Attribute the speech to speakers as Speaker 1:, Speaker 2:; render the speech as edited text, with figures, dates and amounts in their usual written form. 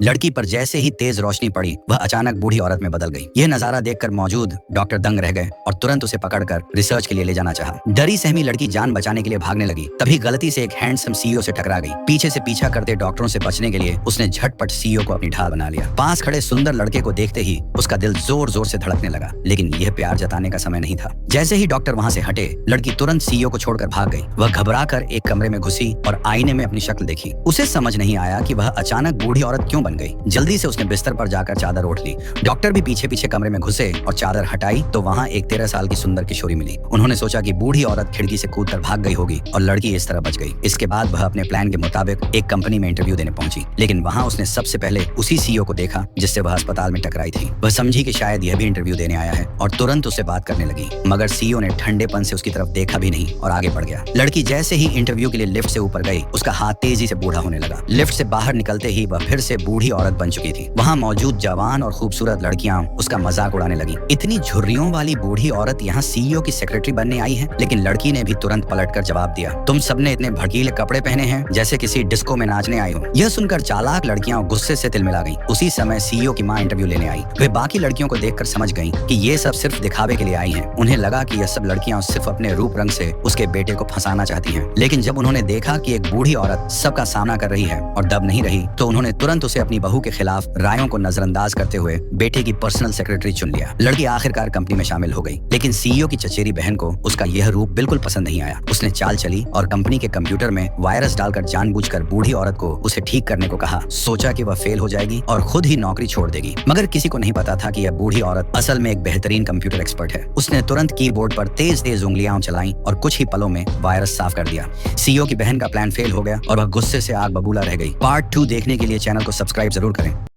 Speaker 1: लड़की पर जैसे ही तेज रोशनी पड़ी वह अचानक बूढ़ी औरत में बदल गई। यह नजारा देखकर मौजूद डॉक्टर दंग रह गए और तुरंत उसे पकड़कर रिसर्च के लिए ले जाना चाहा। डरी सहमी लड़की जान बचाने के लिए भागने लगी, तभी गलती से एक हैंडसम सीईओ से टकरा गई। पीछे से पीछा करते डॉक्टरों से बचने के लिए उसने झटपट सीईओ को अपनी ढाल बना लिया। पास खड़े सुंदर लड़के को देखते ही उसका दिल जोर जोर से धड़कने लगा, लेकिन यह प्यार जताने का समय नहीं था। जैसे ही डॉक्टर वहां से हटे, लड़की तुरंत सीईओ को छोड़कर भाग गई। वह घबराकर एक कमरे में घुसी और आईने में अपनी शक्ल देखी। उसे समझ नहीं आया कि वह अचानक बूढ़ी औरत क्यों बन गई। जल्दी से उसने बिस्तर पर जाकर चादर ओढ़ ली। डॉक्टर भी पीछे पीछे कमरे में घुसे और चादर हटाई तो वहां एक 13 साल की सुंदर किशोरी मिली। उन्होंने सोचा कि बूढ़ी औरत खिड़की से कूदकर भाग गई होगी और लड़की इस तरह बच गई। इसके बाद वह अपने प्लान के मुताबिक एक कंपनी में इंटरव्यू देने पहुंची, लेकिन वहां उसने सबसे पहले उसी सीईओ को देखा जिससे वह अस्पताल में टकराई थी। वह समझी कि शायद यह भी इंटरव्यू देने आया है और तुरंत उससे बात करने लगी, मगर सीईओ ने ठंडेपन से उसकी तरफ देखा भी नहीं और आगे बढ़ गया। लड़की जैसे ही इंटरव्यू के लिए लिफ्ट से ऊपर गई, उसका हाथ तेजी से बूढ़ा होने लगा। लिफ्ट से बाहर निकलते ही वह फिर से बूढ़ी औरत बन चुकी थी। वहां मौजूद जवान और खूबसूरत लड़कियां उसका मजाक उड़ाने लगी। इतनी झुर्रियों वाली बूढ़ी औरत यहाँ सीईओ की सेक्रेटरी बनने आई है। लेकिन लड़की ने भी तुरंत पलटकर जवाब दिया, तुम सबने इतने भड़कीले कपड़े पहने हैं जैसे किसी डिस्को में नाचने आई हो। यह सुनकर चालाक लड़कियां गुस्से से तिलमिला गईं। उसी समय सीईओ की मां इंटरव्यू लेने आई। वे बाकी लड़कियों को देखकर समझ गईं कि ये सब सिर्फ दिखावे के लिए आई हैं। उन्हें लगा कि यह सब लड़कियां सिर्फ अपने रूप रंग से उसके बेटे को फंसाना चाहती हैं। लेकिन जब उन्होंने देखा कि एक बूढ़ी औरत सबका सामना कर रही है और दब नहीं रही, तो उन्होंने तुरंत उसे अपनी बहू के खिलाफ रायों को नजरअंदाज करते हुए बेटे की पर्सनल सेक्रेटरी चुन लिया। लड़की आखिरकार कंपनी में शामिल हो गई, लेकिन सीईओ की चचेरी बहन को उसका यह रूप बिल्कुल पसंद नहीं आया। उसने चाल चली और कंपनी के कंप्यूटर में वायरस डालकर जानबूझकर बूढ़ी औरत को उसे ठीक करने को कहा। सोचा कि वह फेल हो जाएगी और खुद ही नौकरी छोड़ देगी, मगर किसी को नहीं पता था कि यह बूढ़ी औरत असल में एक बेहतरीन कंप्यूटर एक्सपर्ट है। उसने तुरंत कीबोर्ड पर तेज तेज उंगलियां चलाई और कुछ ही पलों में वायरस साफ कर दिया। सीईओ की बहन का प्लान फेल हो गया और वह गुस्से से आग बबूला रह गई। पार्ट 2 देखने के लिए चैनल को सब्सक्राइब जरूर करें।